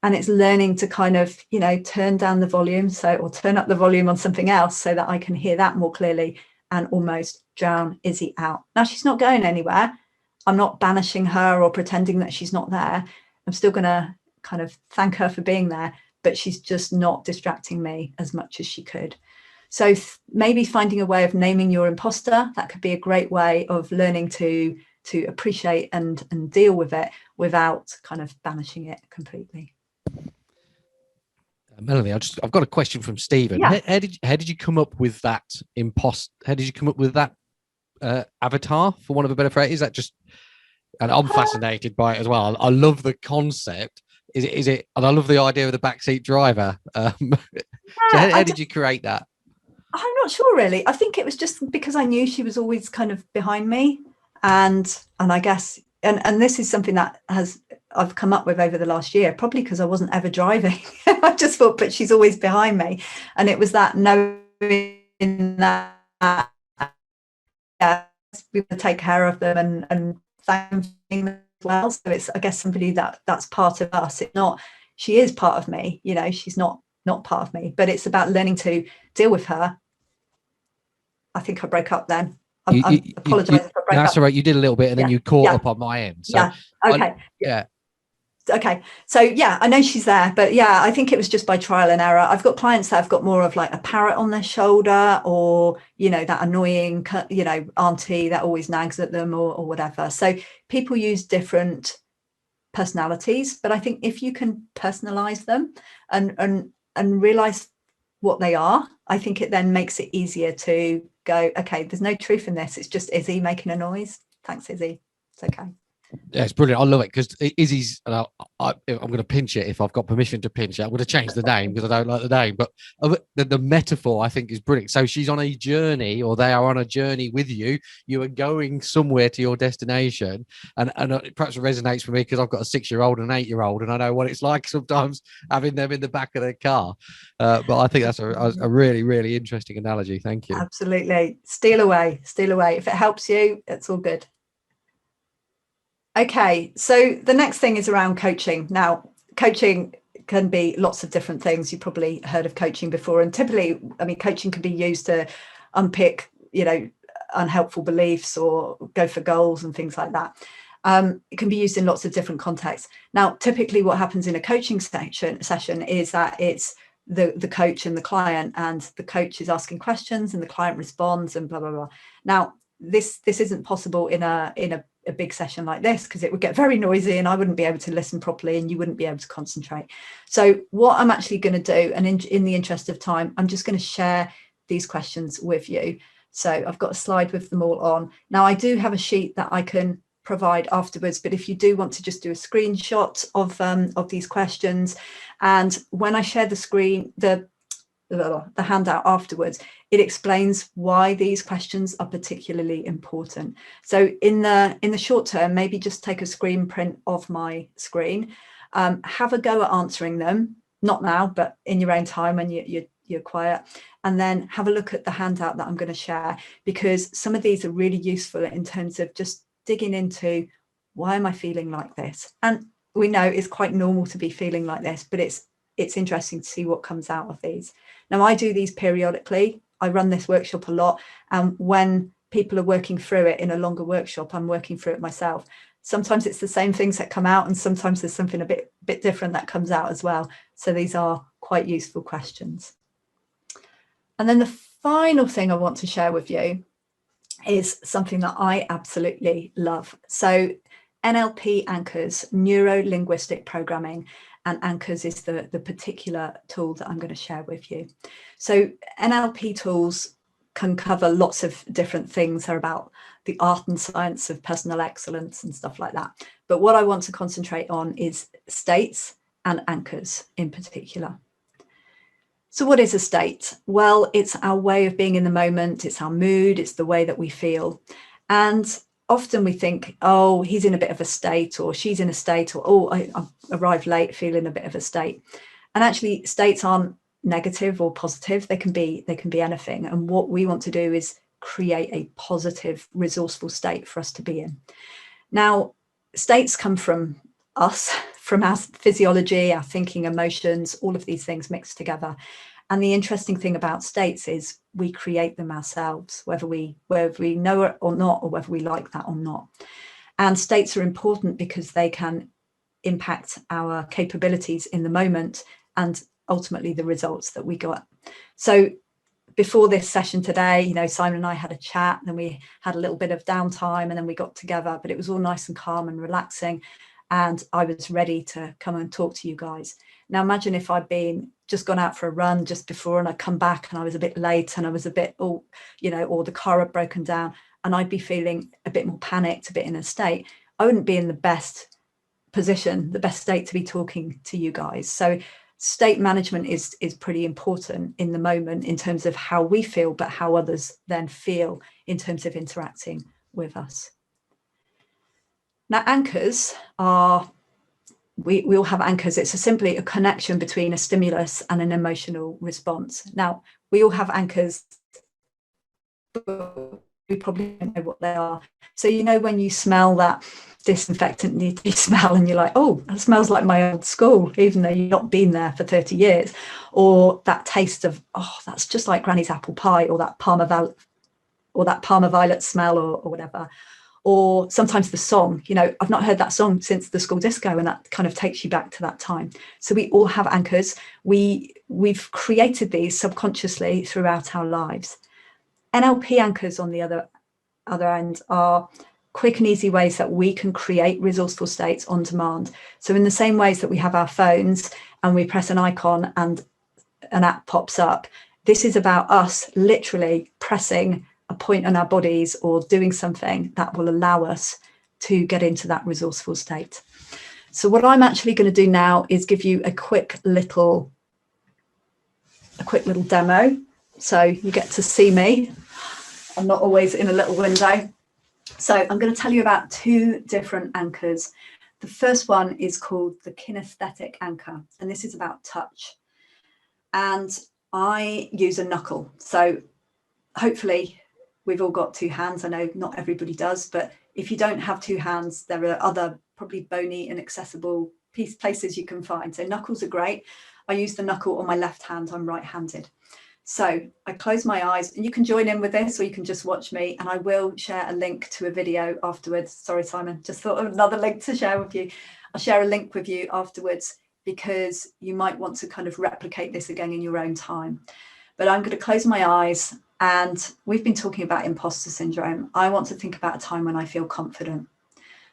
S2: And it's learning to kind of, you know, turn down the volume, or turn up the volume on something else so that I can hear that more clearly and almost drown Izzy out. Now, she's not going anywhere. I'm not banishing her or pretending that she's not there. I'm still going to kind of thank her for being there, but she's just not distracting me as much as she could. So maybe finding a way of naming your imposter, that could be a great way of learning to appreciate and deal with it without kind of banishing it completely.
S1: Melanie, I've got a question from Stephen.
S2: Yeah.
S1: How did you come up with that How did you come up with that avatar, for want of a better phrase? Is that just? And I'm fascinated by it as well. I love the concept. Is it? And I love the idea of the backseat driver. So how did you create that?
S2: I'm not sure, really. I think it was just because I knew she was always kind of behind me, and I guess, and this is something that I've come up with over the last year, probably because I wasn't ever driving. I just thought, but she's always behind me, and it was that knowing that we would take care of them and thank them as well. So it's, I guess, somebody that's part of us. It's not, she is part of me, you know, she's not part of me, but it's about learning to deal with her. I think I broke up then. I apologize if I broke up.
S1: That's all right. You did a little bit, and then you caught up on my end. So
S2: okay. Okay. So yeah, I know she's there, but yeah, I think it was just by trial and error. I've got clients that have got more of like a parrot on their shoulder, or, you know, that annoying, you know, auntie that always nags at them or whatever. So people use different personalities, but I think if you can personalize them and realize what they are, I think it then makes it easier to go, okay, there's no truth in this. It's just Izzy making a noise. Thanks, Izzy. It's okay.
S1: Yeah, it's brilliant. I love it because Izzy's. I'm going to pinch it if I've got permission to pinch it. I'm going to change the name because I don't like the name. But the metaphor, I think, is brilliant. So she's on a journey, or they are on a journey with you. You are going somewhere to your destination, and it perhaps resonates for me because I've got a 6-year-old and an 8-year-old, and I know what it's like sometimes having them in the back of their car. But I think that's a really, really interesting analogy. Thank you.
S2: Absolutely. Steal away. If it helps you, it's all good. Okay, so the next thing is around coaching. Now, coaching can be lots of different things. You've probably heard of coaching before, and typically, I mean, coaching can be used to unpick, you know, unhelpful beliefs or go for goals and things like that. It can be used in lots of different contexts. Now, typically what happens in a coaching session is that it's the coach and the client, and the coach is asking questions and the client responds and blah, blah, blah. Now, this isn't possible in a big session like this, because it would get very noisy and I wouldn't be able to listen properly and you wouldn't be able to concentrate. So what I'm actually going to do, and in the interest of time, I'm just going to share these questions with you. So I've got a slide with them all on. Now, I do have a sheet that I can provide afterwards, but if you do want to just do a screenshot of these questions, and when I share the screen, the handout afterwards, it explains why these questions are particularly important. So in the short term, maybe just take a screen print of my screen, have a go at answering them, not now, but in your own time when you're quiet, and then have a look at the handout that I'm going to share, because some of these are really useful in terms of just digging into, why am I feeling like this? And we know it's quite normal to be feeling like this, but it's interesting to see what comes out of these. Now, I do these periodically. I run this workshop a lot, and when people are working through it in a longer workshop, I'm working through it myself. Sometimes it's the same things that come out, and sometimes there's something a bit different that comes out as well. So these are quite useful questions. And then the final thing I want to share with you is something that I absolutely love. So NLP Anchors, neuro-linguistic programming, and Anchors is the particular tool that I'm going to share with you. So NLP tools can cover lots of different things. They're about the art and science of personal excellence and stuff like that. But what I want to concentrate on is states and anchors in particular. So what is a state? Well, it's our way of being in the moment. It's our mood. It's the way that we feel. And often we think, oh, he's in a bit of a state, or she's in a state, or, oh, I arrived late, feeling a bit of a state. And actually states aren't negative or positive. They can be anything. And what we want to do is create a positive, resourceful state for us to be in. Now, states come from us, from our physiology, our thinking, emotions, all of these things mixed together. And the interesting thing about states is we create them ourselves, whether we know it or not, or whether we like that or not. And states are important because they can impact our capabilities in the moment and ultimately the results that we got. So before this session today, you know, Simon and I had a chat, and then we had a little bit of downtime, and then we got together, but it was all nice and calm and relaxing. And I was ready to come and talk to you guys. Now, imagine if I'd just gone out for a run just before, and I'd come back and I was a bit late, and I was a bit, or the car had broken down, and I'd be feeling a bit more panicked, a bit in a state. I wouldn't be in the best position, the best state to be talking to you guys. So state management is pretty important in the moment in terms of how we feel, but how others then feel in terms of interacting with us. Now, anchors are, we all have anchors. It's simply a connection between a stimulus and an emotional response. Now, we all have anchors, but we probably don't know what they are. So, you know, when you smell that disinfectant you smell, and you're like, oh, that smells like my old school, even though you've not been there for 30 years, or that taste of, oh, that's just like Granny's apple pie, or that Parma violet smell, or whatever. Or sometimes the song, you know, I've not heard that song since the school disco, and that kind of takes you back to that time. So we all have anchors. We've created these subconsciously throughout our lives. NLP anchors, on the other end, are quick and easy ways that we can create resourceful states on demand. So in the same ways that we have our phones and we press an icon and an app pops up, this is about us literally pressing a point on our bodies or doing something that will allow us to get into that resourceful state. So what I'm actually going to do now is give you a quick little demo. So you get to see me. I'm not always in a little window. So I'm going to tell you about two different anchors. The first one is called the kinesthetic anchor, and this is about touch. And I use a knuckle. So hopefully we've all got two hands. I know not everybody does, but if you don't have two hands, there are other probably bony and accessible places you can find. So knuckles are great. I use the knuckle on my left hand. I'm right-handed. So I close my eyes, and you can join in with this, or you can just watch me, and I will share a link to a video afterwards. Sorry, Simon, just thought of another link to share with you. I'll share a link with you afterwards, because you might want to kind of replicate this again in your own time. But I'm going to close my eyes, and we've been talking about imposter syndrome. I want to think about a time when I feel confident.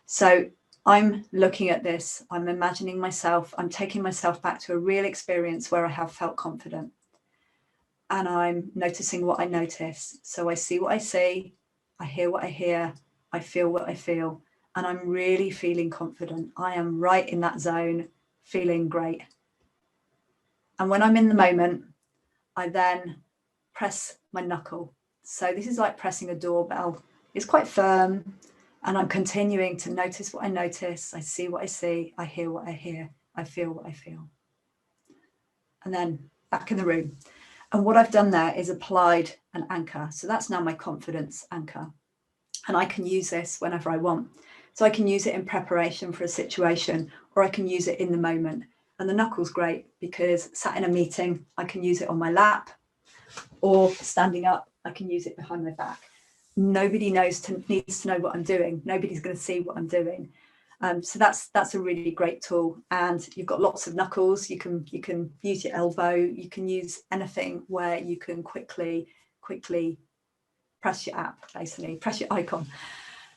S2: So I'm looking at this, I'm imagining myself, I'm taking myself back to a real experience where I have felt confident. And I'm noticing what I notice. So I see what I see, I hear what I hear, I feel what I feel, and I'm really feeling confident. I am right in that zone, feeling great. And when I'm in the moment, I then press my knuckle. So this is like pressing a doorbell. It's quite firm, and I'm continuing to notice what I notice. I see what I see, I hear what I hear, I feel what I feel. And then back in the room. And what I've done there is applied an anchor. So that's now my confidence anchor. And I can use this whenever I want. So I can use it in preparation for a situation, or I can use it in the moment. And the knuckle's great because sat in a meeting, I can use it on my lap, or standing up, I can use it behind my back. nobody needs to know what I'm doing. Nobody's going to see what I'm doing. So that's a really great tool. And you've got lots of knuckles. You can use your elbow. You can use anything where you can quickly press your app, basically press your icon.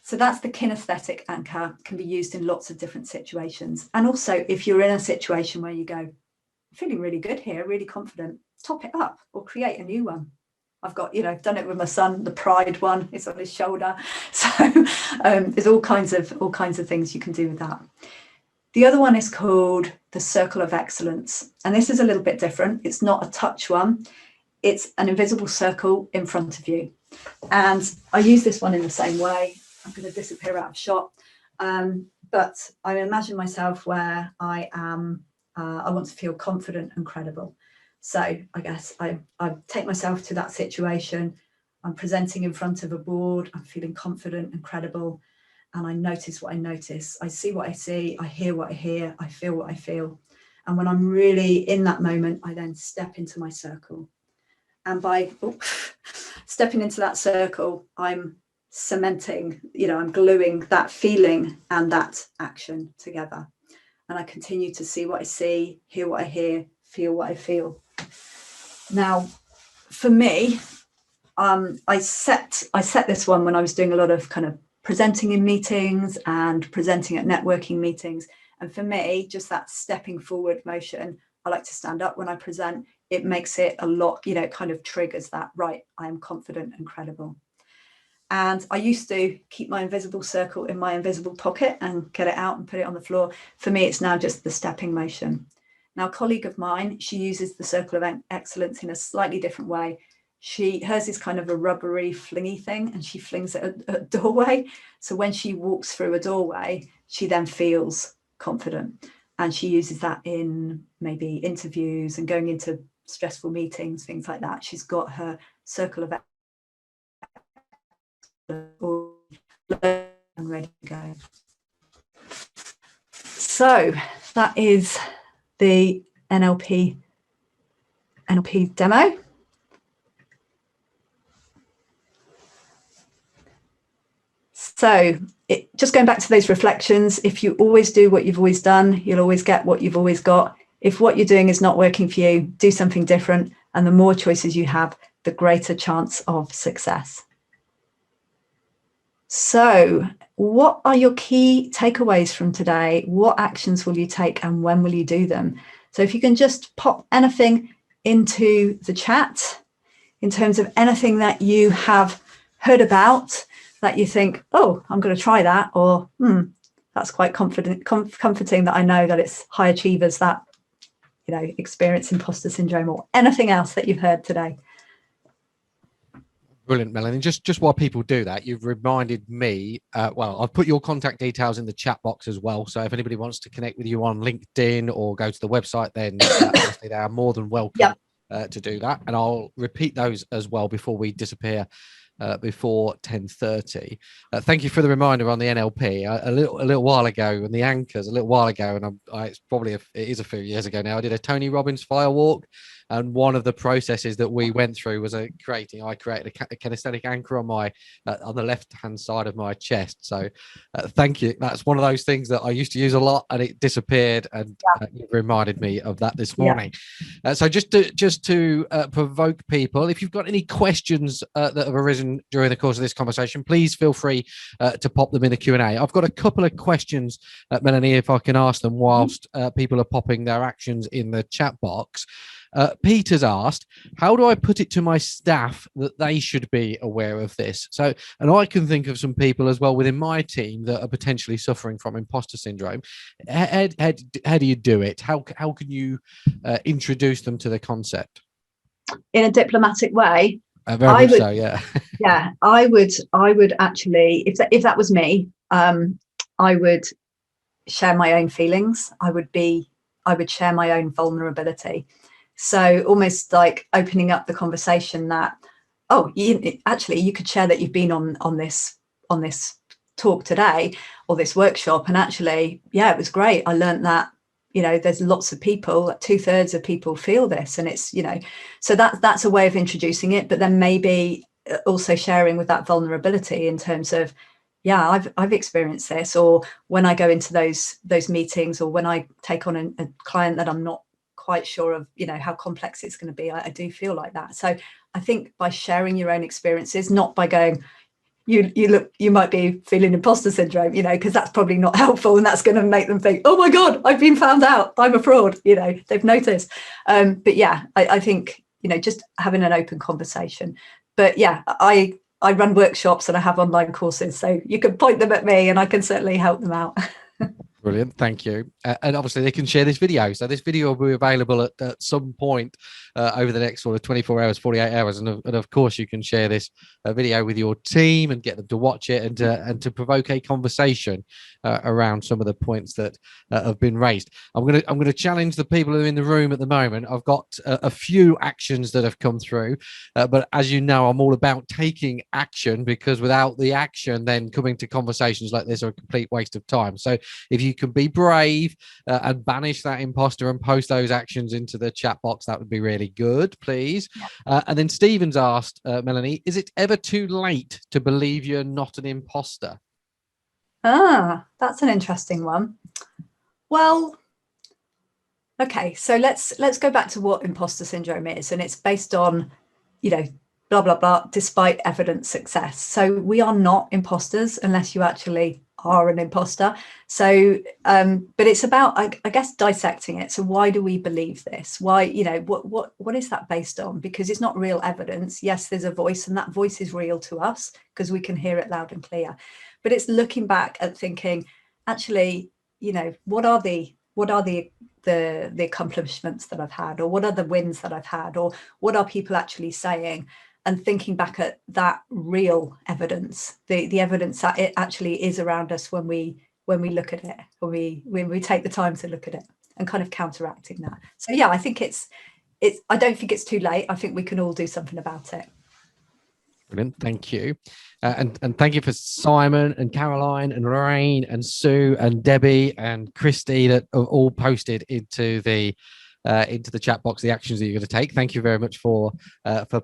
S2: So that's the kinesthetic anchor. Can be used in lots of different situations. And also, if you're in a situation where you go, I'm feeling really good here, really confident, top it up or create a new one. I've got, I've done it with my son. The pride one is on his shoulder. So there's all kinds of things you can do with that. The other one is called the Circle of Excellence. And this is a little bit different. It's not a touch one. It's an invisible circle in front of you. And I use this one in the same way. I'm going to disappear out of shot. But I imagine myself where I am, I want to feel confident and credible. So I guess I take myself to that situation. I'm presenting in front of a board. I'm feeling confident and credible. And I notice what I notice. I see what I see. I hear what I hear. I feel what I feel. And when I'm really in that moment, I then step into my circle. And by stepping into that circle, I'm cementing, I'm gluing that feeling and that action together. And I continue to see what I see, hear what I hear, feel what I feel. Now, for me, I set this one when I was doing a lot of kind of presenting in meetings and presenting at networking meetings. And for me, just that stepping forward motion, I like to stand up when I present. It makes it a lot, it kind of triggers that, right, I am confident and credible. And I used to keep my invisible circle in my invisible pocket and get it out and put it on the floor. For me, it's now just the stepping motion. Now, a colleague of mine, she uses the Circle of Excellence in a slightly different way. Hers is kind of a rubbery, flingy thing, and she flings it at a doorway. So when she walks through a doorway, she then feels confident. And she uses that in maybe interviews and going into stressful meetings, things like that. She's got her Circle of Excellence and ready to go. So that is the NLP demo. So just going back to those reflections, if you always do what you've always done, you'll always get what you've always got. If what you're doing is not working for you, do something different. And the more choices you have, the greater chance of success. So what are your key takeaways from today? What actions will you take and when will you do them? So if you can just pop anything into the chat in terms of anything that you have heard about that you think, oh, I'm going to try that, or that's quite comforting that I know that it's high achievers that, experience imposter syndrome, or anything else that you've heard today.
S1: Brilliant, Melanie. Just while people do that, you've reminded me, well, I've put your contact details in the chat box as well. So if anybody wants to connect with you on LinkedIn or go to the website, then obviously they are more than welcome to do that. And I'll repeat those as well before we disappear before 10:30. Thank you for the reminder on the NLP. A little while ago, and the anchors a little while ago, and it's probably it is a few years ago now. I did a Tony Robbins fire walk, and one of the processes that we went through was I created a kinesthetic anchor on my on the left hand side of my chest. So thank you. That's one of those things that I used to use a lot, and it disappeared, and it reminded me of that this morning. So just to provoke people, if you've got any questions that have arisen during the course of this conversation, please feel free to pop them in the Q&A. I've got a couple of questions, Melanie, if I can ask them whilst people are popping their actions in the chat box. Peter's asked, how do I put it to my staff that they should be aware of this? So, and I can think of some people as well within my team that are potentially suffering from imposter syndrome. How do you do it? How can you introduce them to the concept?
S2: In a diplomatic way?
S1: Very much so, yeah.
S2: Yeah, I would actually, if that was me, I would share my own feelings. I would share my own vulnerability. So almost like opening up the conversation that, you could share that you've been on this talk today or this workshop, and actually, it was great. I learned that, there's lots of people, 2/3 of people feel this, and it's, so that's a way of introducing it. But then maybe also sharing with that vulnerability in terms of, yeah, I've experienced this, or when I go into those meetings, or when I take on a client that I'm not quite sure of, how complex it's going to be, I do feel like that. So I think by sharing your own experiences, not by going, you might be feeling imposter syndrome, because that's probably not helpful, and that's going to make them think, oh my God, I've been found out, I'm a fraud, they've noticed. But yeah, I think, just having an open conversation. But yeah, I run workshops and I have online courses, so you can point them at me and I can certainly help them out.
S1: Brilliant, thank you. And obviously they can share this video. So this video will be available at some point over the next sort of 24 hours, 48 hours. And of course, you can share this video with your team and get them to watch it and to provoke a conversation around some of the points that have been raised. I'm going to challenge the people who are in the room at the moment. I've got a few actions that have come through, but as you know, I'm all about taking action, because without the action, then coming to conversations like this are a complete waste of time. So if you can be brave and banish that imposter and post those actions into the chat box, that would be really good, please. And then Stephen's asked, Melanie, is it ever too late to believe you're not an imposter?
S2: That's an interesting one. Well, okay, so let's go back to what imposter syndrome is, and it's based on, blah blah blah, despite evident success. So we are not imposters unless you actually are an imposter. So but it's about, I guess, dissecting it. So why do we believe this? Why, what is that based on? Because it's not real evidence. Yes, there's a voice, and that voice is real to us because we can hear it loud and clear. But it's looking back at thinking, actually, what are the accomplishments that I've had, or what are the wins that I've had, or what are people actually saying, and thinking back at that real evidence, the evidence that it actually is around us when we look at it, when we take the time to look at it, and kind of counteracting that. So yeah, I think it's I don't think it's too late. I think we can all do something about it.
S1: Brilliant, thank you. And thank you for Simon and Caroline and Lorraine and Sue and Debbie and Christy that have all posted into the chat box the actions that you're going to take. Thank you very much for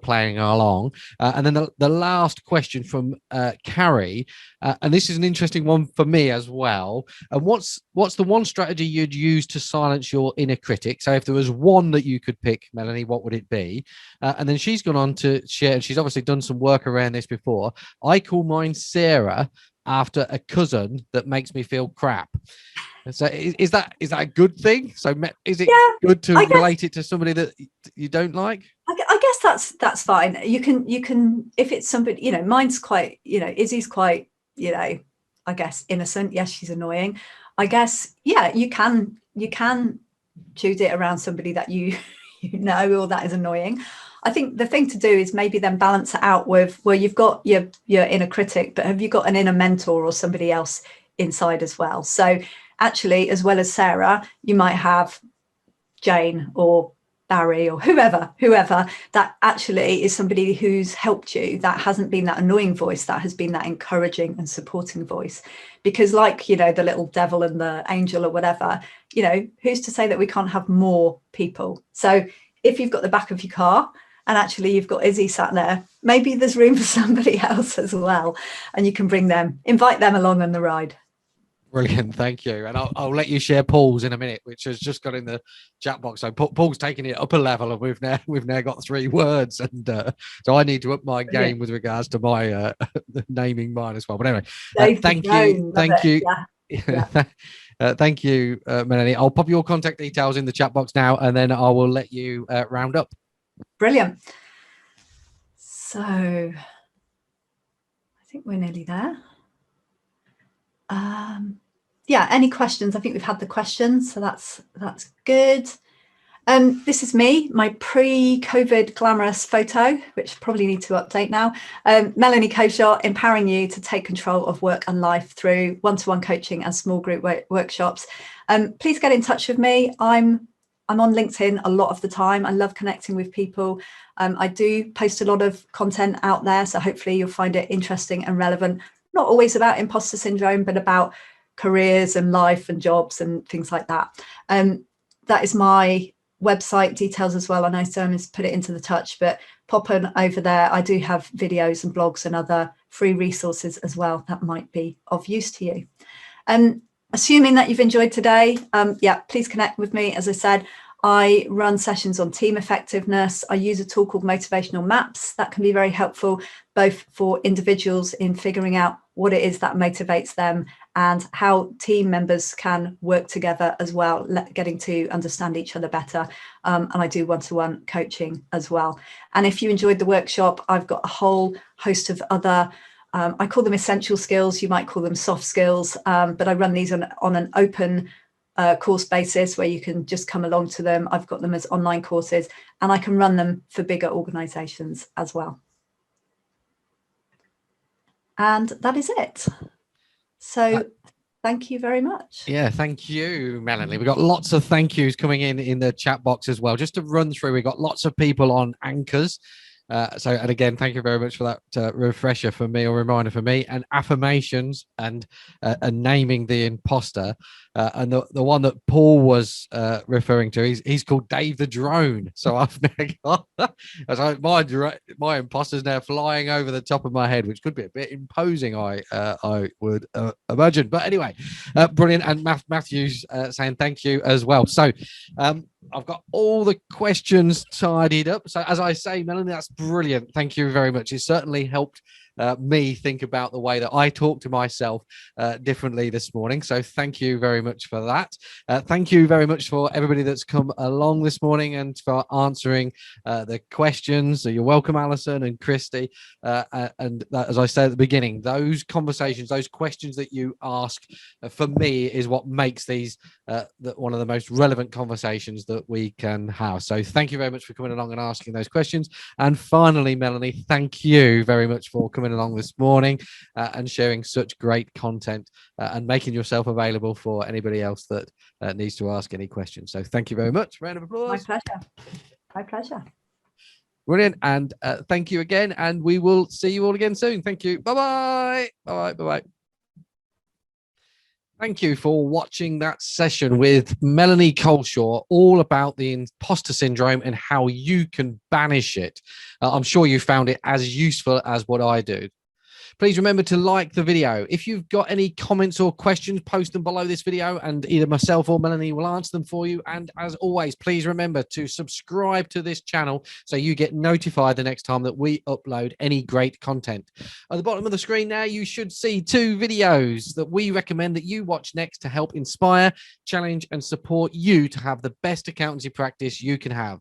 S1: playing along. And then the last question from Carrie, and this is an interesting one for me as well. And what's the one strategy you'd use to silence your inner critic? So if there was one that you could pick, Melanie, what would it be? And then she's gone on to share, and she's obviously done some work around this before. I call mine Sarah, after a cousin that makes me feel crap. So is that a good thing? So is it good to relate it to somebody that you don't like?
S2: I guess that's fine. You can if it's somebody, mine's quite, Izzy's quite, I guess innocent. Yes, she's annoying. I guess, yeah, you can choose it around somebody that you or that is annoying. I think the thing to do is maybe then balance it out with, well, you've got your inner critic, but have you got an inner mentor or somebody else inside as well? So actually, as well as Sarah, you might have Jane or Barry or whoever that actually is somebody who's helped you, that hasn't been that annoying voice, that has been that encouraging and supporting voice. Because like, the little devil and the angel or whatever, who's to say that we can't have more people? So if you've got the back of your car and actually you've got Izzy sat there, maybe there's room for somebody else as well, and you can invite them along on the ride.
S1: Brilliant, thank you. And I'll let you share Paul's in a minute, which has just got in the chat box. So Paul's taking it up a level, and we've now got 3 words, and so I need to up my game with regards to my naming mine as well. But anyway, thank you. Yeah. Thank you, Melanie. I'll pop your contact details in the chat box now, and then I will let you round up.
S2: Brilliant. So I think we're nearly there. Yeah, any questions? I think we've had the questions, so that's good. This is me, my pre-COVID glamorous photo, which probably need to update now. Melanie Coeshott, empowering you to take control of work and life through one-to-one coaching and small group workshops. Please get in touch with me. I'm on LinkedIn a lot of the time. I love connecting with people. I do post a lot of content out there, so hopefully you'll find it interesting and relevant. Not always about imposter syndrome, but about careers and life and jobs and things like that. That is my website details as well. I know Simon's put it into the touch, but pop on over there. I do have videos and blogs and other free resources as well that might be of use to you. And assuming that you've enjoyed today, please connect with me. As I said, I run sessions on team effectiveness. I use a tool called motivational maps that can be very helpful, both for individuals in figuring out what it is that motivates them and how team members can work together as well, getting to understand each other better. And I do one-to-one coaching as well. And if you enjoyed the workshop, I've got a whole host of other I call them essential skills. You might call them soft skills, but I run these on an open course basis where you can just come along to them. I've got them as online courses, and I can run them for bigger organizations as well. And that is it. So thank you very much.
S1: Yeah, thank you, Melanie. We've got lots of thank yous coming in the chat box as well. Just to run through, we've got lots of people on Anchors. And again, thank you very much for that refresher for me, or reminder for me, and affirmations and naming the imposter. And the one that Paul was referring to, he's called Dave the Drone. So I've now got my imposter's now flying over the top of my head, which could be a bit imposing, I would imagine. But anyway, brilliant. And Matthew's saying thank you as well. So I've got all the questions tidied up. So as I say, Melanie, that's brilliant. Thank you very much. It certainly helped me think about the way that I talk to myself differently this morning. So thank you very much for that. Thank you very much for everybody that's come along this morning and for answering the questions. So you're welcome, Alison and Christy. And as I said at the beginning, those conversations, those questions that you ask, for me, is what makes these one of the most relevant conversations that we can have. So thank you very much for coming along and asking those questions. And finally, Melanie, thank you very much for coming along this morning and sharing such great content and making yourself available for anybody else that needs to ask any questions. So thank you very much. Round of applause.
S2: My pleasure. My pleasure.
S1: Brilliant. And thank you again. And we will see you all again soon. Thank you. Bye-bye. Bye-bye. Bye-bye. Thank you for watching that session with Melanie Coeshott, all about the imposter syndrome and how you can banish it. I'm sure you found it as useful as what I do. Please remember to like the video. If you've got any comments or questions, post them below this video and either myself or Melanie will answer them for you. And as always, please remember to subscribe to this channel so you get notified the next time that we upload any great content. At the bottom of the screen now, you should see 2 videos that we recommend that you watch next to help inspire, challenge, and support you to have the best accountancy practice you can have.